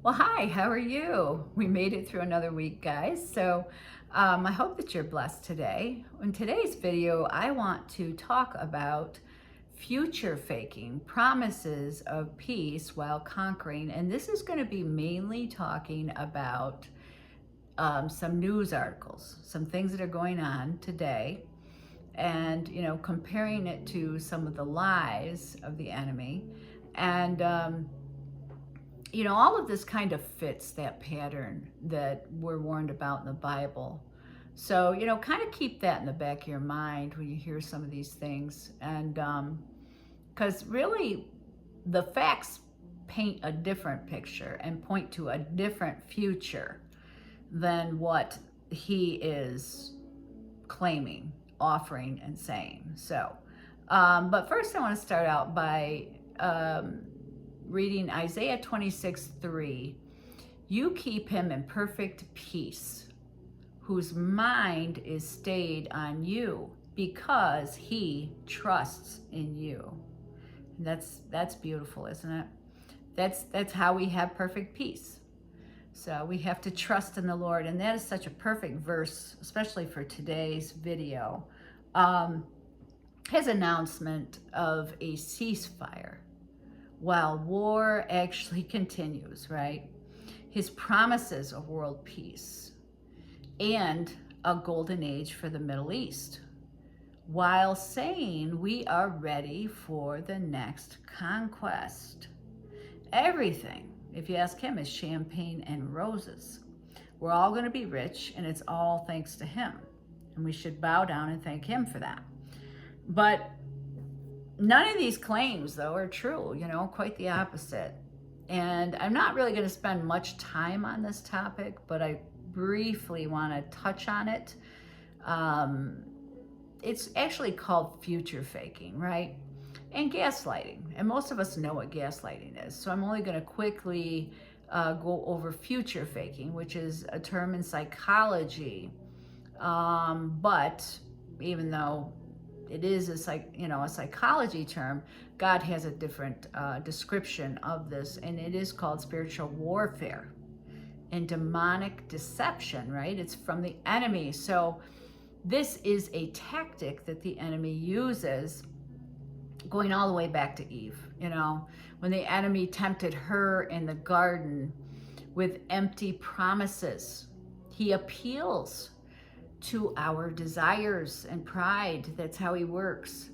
Well, hi, how are you? We made it through another week, guys. I hope that you're blessed today. In today's video, I want to talk about future faking, promises of peace while conquering. And this is going to be mainly talking about some news articles, some things that are going on today, and, comparing it to some of the lies of the enemy. And, all of this kind of fits that pattern that we're warned about in the Bible. So, kind of keep that in the back of your mind when you hear some of these things. And because really, the facts paint a different picture and point to a different future than what he is claiming, offering, and saying. But first, I want to start out by reading Isaiah 26:3. You keep him in perfect peace, whose mind is stayed on you, because he trusts in you. And that's beautiful, isn't it? That's how we have perfect peace. So we have to trust in the Lord, and that is such a perfect verse, especially for today's video. His announcement of a ceasefire while war actually continues, right? His promises of world peace and a golden age for the Middle East, while saying we are ready for the next conquest. Everything, if you ask him, is champagne and roses. We're all going to be rich, and it's all thanks to him. And we should bow down and thank him for that. But none of these claims, though, are true, quite the opposite. And I'm not really going to spend much time on this topic, but I briefly want to touch on it. It's actually called future faking, right? And gaslighting. And most of us know what gaslighting is. So I'm only going to quickly go over future faking, which is a term in psychology. But even though it is a psychology term, God has a different description of this, and it is called spiritual warfare and demonic deception, right? It's from the enemy. So this is a tactic that the enemy uses, going all the way back to Eve, when the enemy tempted her in the garden with empty promises. He appeals to our desires and pride. That's how he works,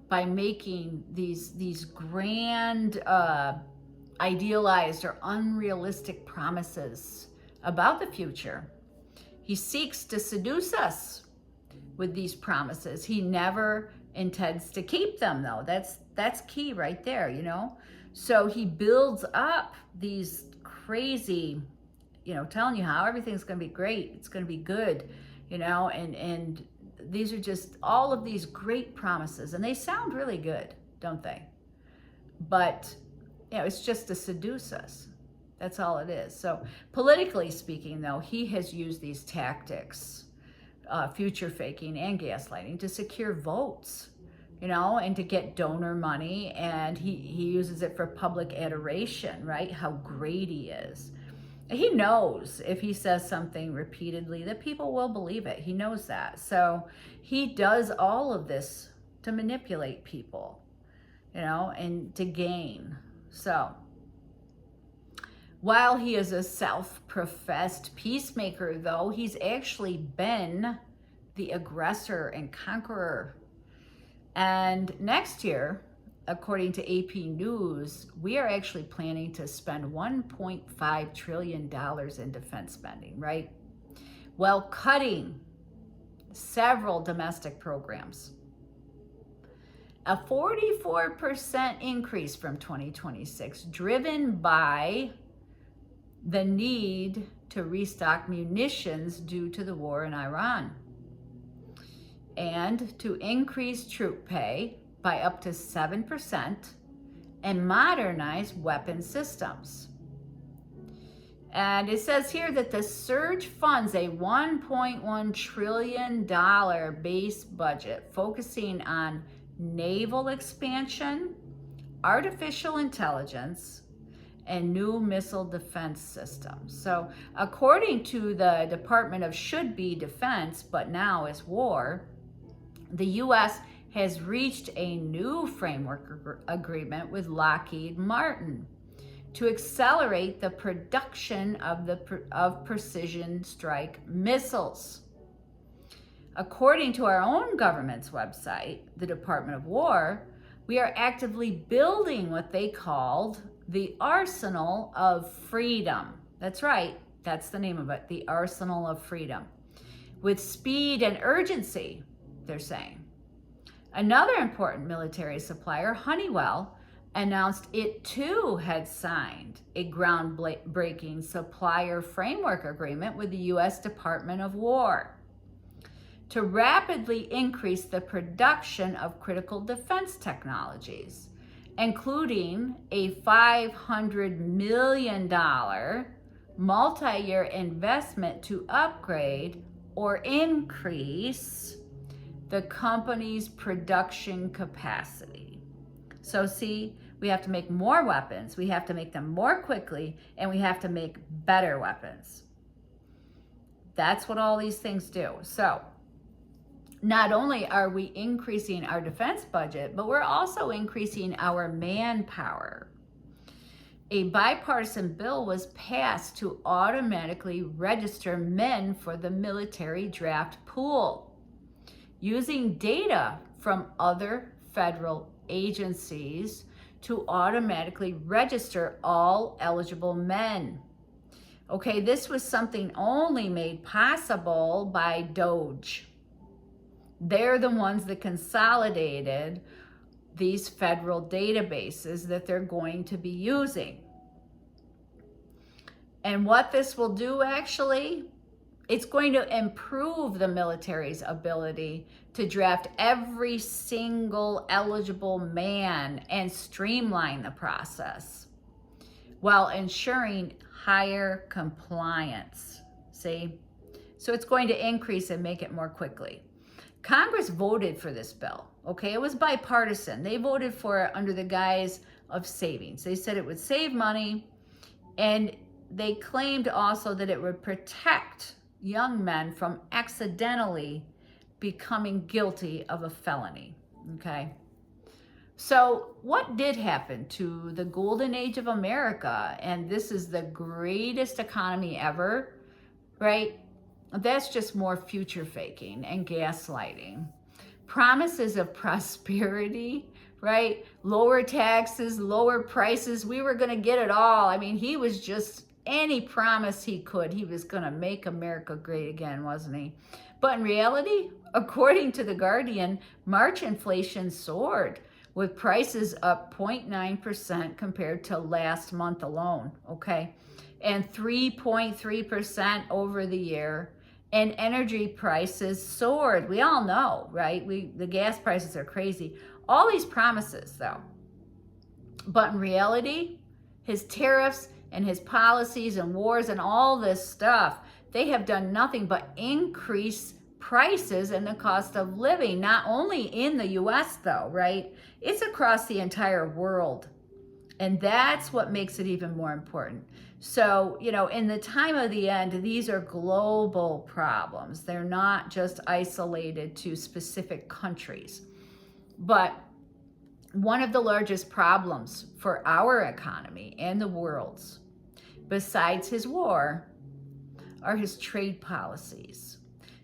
by making these grand idealized or unrealistic promises about the future. He seeks to seduce us with these promises. He never intends to keep them, though. That's key right there, So he builds up these crazy, telling you how everything's going to be great, it's going to be good, and these are just all of these great promises, and they sound really good, don't they? But it's just to seduce us. That's all it is. So politically speaking, though, he has used these tactics, future faking and gaslighting, to secure votes, and to get donor money. And he uses it for public adoration, right? How great he is. He knows if he says something repeatedly that people will believe it. He knows that. So he does all of this to manipulate people, and to gain. So while he is a self-professed peacemaker, though, he's actually been the aggressor and conqueror. And next year, according to AP News, we are actually planning to spend $1.5 trillion in defense spending, right? While cutting several domestic programs. A 44% increase from 2026, driven by the need to restock munitions due to the war in Iran, and to increase troop pay by up to 7% and modernize weapon systems. And it says here that the surge funds a $1.1 trillion base budget focusing on naval expansion, artificial intelligence, and new missile defense systems. So according to the Department of should-be defense, but now is war, the U.S. has reached a new framework agreement with Lockheed Martin to accelerate the production of precision strike missiles. According to our own government's website, the Department of War, we are actively building what they called the Arsenal of Freedom. That's right, that's the name of it, the Arsenal of Freedom. With speed and urgency, they're saying. Another important military supplier, Honeywell, announced it too had signed a groundbreaking supplier framework agreement with the U.S. Department of War to rapidly increase the production of critical defense technologies, including a $500 million multi-year investment to upgrade or increase the company's production capacity. So see, we have to make more weapons, we have to make them more quickly, and we have to make better weapons. That's what all these things do. So not only are we increasing our defense budget, but we're also increasing our manpower. A bipartisan bill was passed to automatically register men for the military draft pool, using data from other federal agencies to automatically register all eligible men. Okay, this was something only made possible by DOGE. They're the ones that consolidated these federal databases that they're going to be using. And what this will do actually, it's going to improve the military's ability to draft every single eligible man and streamline the process while ensuring higher compliance. See? So it's going to increase and make it more quickly. Congress voted for this bill, okay? It was bipartisan. They voted for it under the guise of savings. They said it would save money, and they claimed also that it would protect young men from accidentally becoming guilty of a felony, okay? So what did happen to the golden age of America? And this is the greatest economy ever, right? That's just more future faking and gaslighting. Promises of prosperity, right? Lower taxes, lower prices. We were going to get it all. I mean, he was just any promise he could. He was going to make America great again, wasn't he? But in reality, according to The Guardian, March inflation soared, with prices up 0.9% compared to last month alone, okay? And 3.3% over the year. And energy prices soared. We all know, right? The gas prices are crazy. All these promises, though. But in reality, his tariffs and his policies and wars and all this stuff, they have done nothing but increase prices and the cost of living, not only in the U.S., though, right? It's across the entire world. And that's what makes it even more important. So, you know, in the time of the end, these are global problems. They're not just isolated to specific countries. But one of the largest problems for our economy and the world's, besides his war, are his trade policies.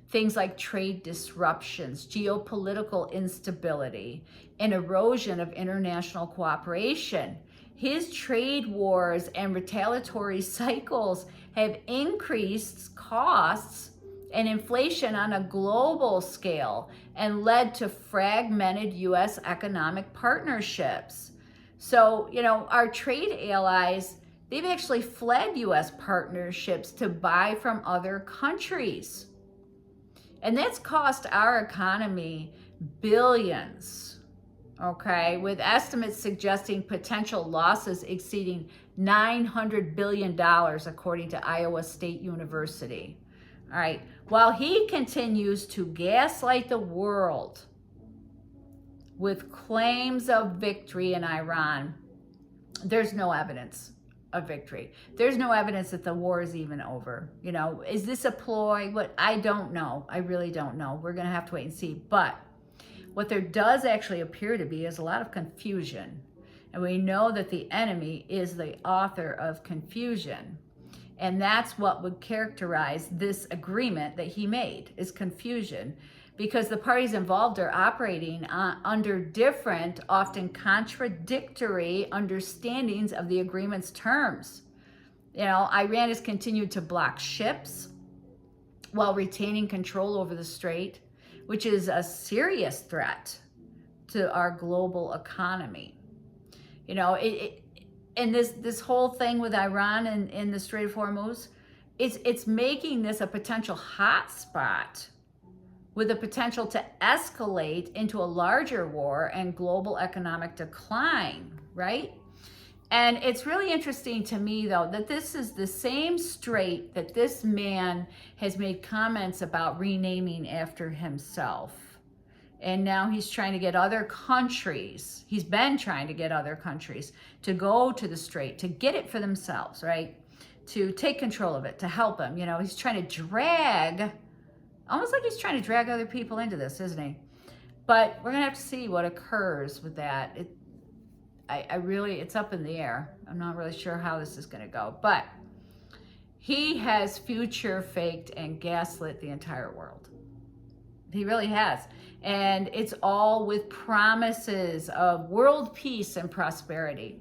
Things like trade disruptions, geopolitical instability, and erosion of international cooperation. His trade wars and retaliatory cycles have increased costs and inflation on a global scale and led to fragmented U.S. economic partnerships. So, you know, our trade allies, they've actually fled U.S. partnerships to buy from other countries. And that's cost our economy billions. Okay, with estimates suggesting potential losses exceeding $900 billion, according to Iowa State University. All right, while he continues to gaslight the world with claims of victory in Iran, there's no evidence a victory. There's no evidence that the war is even over. You know, is this a ploy? What, I don't know. I really don't know. We're going to have to wait and see. But what there does actually appear to be is a lot of confusion. And we know that the enemy is the author of confusion. And that's what would characterize this agreement that he made, is confusion. Because the parties involved are operating under different, often contradictory understandings of the agreement's terms. You know, Iran has continued to block ships while retaining control over the strait, which is a serious threat to our global economy. You know, and this whole thing with Iran and the Strait of Hormuz, it's making this a potential hot spot with the potential to escalate into a larger war and global economic decline, right? And it's really interesting to me, though, that this is the same strait that this man has made comments about renaming after himself. And now he's trying to get other countries, he's been trying to get other countries to go to the strait, to get it for themselves, right? To take control of it, to help him. You know, he's trying to drag, almost like he's trying to drag other people into this, isn't he? But we're gonna have to see what occurs with that. I really, it's up in the air. I'm not really sure how this is gonna go, but he has future faked and gaslit the entire world. He really has. And it's all with promises of world peace and prosperity.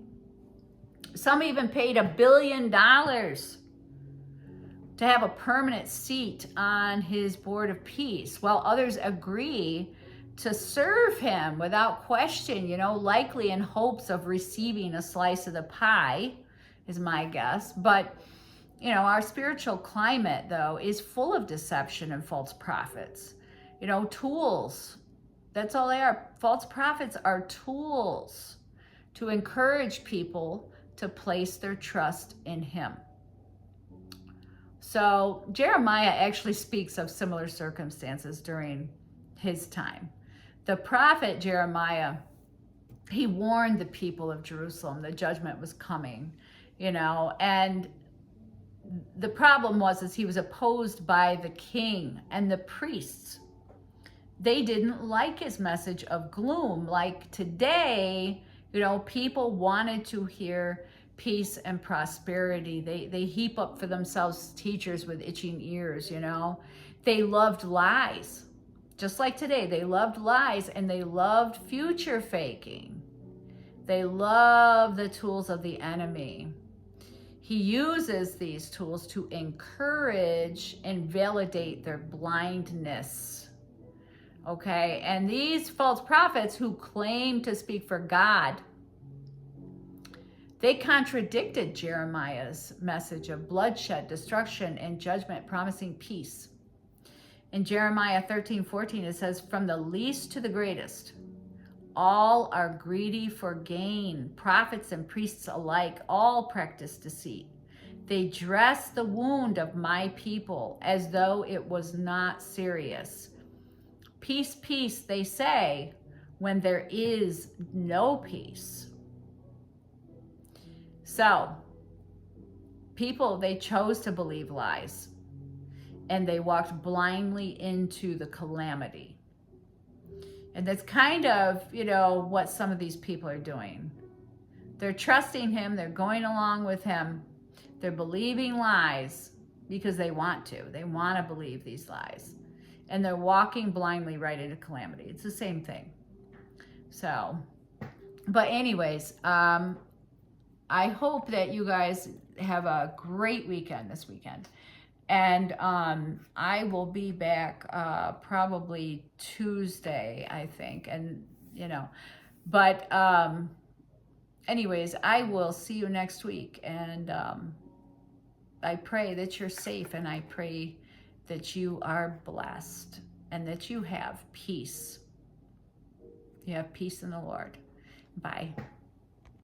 Some even paid $1 billion to have a permanent seat on his board of peace, while others agree to serve him without question, you know, likely in hopes of receiving a slice of the pie, is my guess. But, you know, our spiritual climate, though, is full of deception and false prophets. You know, tools. That's all they are. False prophets are tools to encourage people to place their trust in him. So Jeremiah actually speaks of similar circumstances during his time. The prophet Jeremiah, he warned the people of Jerusalem the judgment was coming, you know, and the problem was he was opposed by the king and the priests. They didn't like his message of gloom. Like today, you know, people wanted to hear peace and prosperity. They heap up for themselves teachers with itching ears, you know. They loved lies. Just like today, they loved lies, and they loved future faking. They love the tools of the enemy. He uses these tools to encourage and validate their blindness. Okay, and these false prophets who claim to speak for God, they contradicted Jeremiah's message of bloodshed, destruction, and judgment, promising peace. In Jeremiah 13:14, it says, "From the least to the greatest, all are greedy for gain. Prophets and priests alike, all practice deceit. They dress the wound of my people as though it was not serious. Peace, peace, they say, when there is no peace." So, people, they chose to believe lies, and they walked blindly into the calamity. And that's kind of, you know, what some of these people are doing. They're trusting him, they're going along with him, they're believing lies because they want to. They want to believe these lies. And they're walking blindly right into calamity. It's the same thing. So, but anyways, I hope that you guys have a great weekend this weekend. And I will be back probably Tuesday, I think. And, you know, but anyways, I will see you next week. And I pray that you're safe, and I pray that you are blessed and that you have peace. You have peace in the Lord. Bye.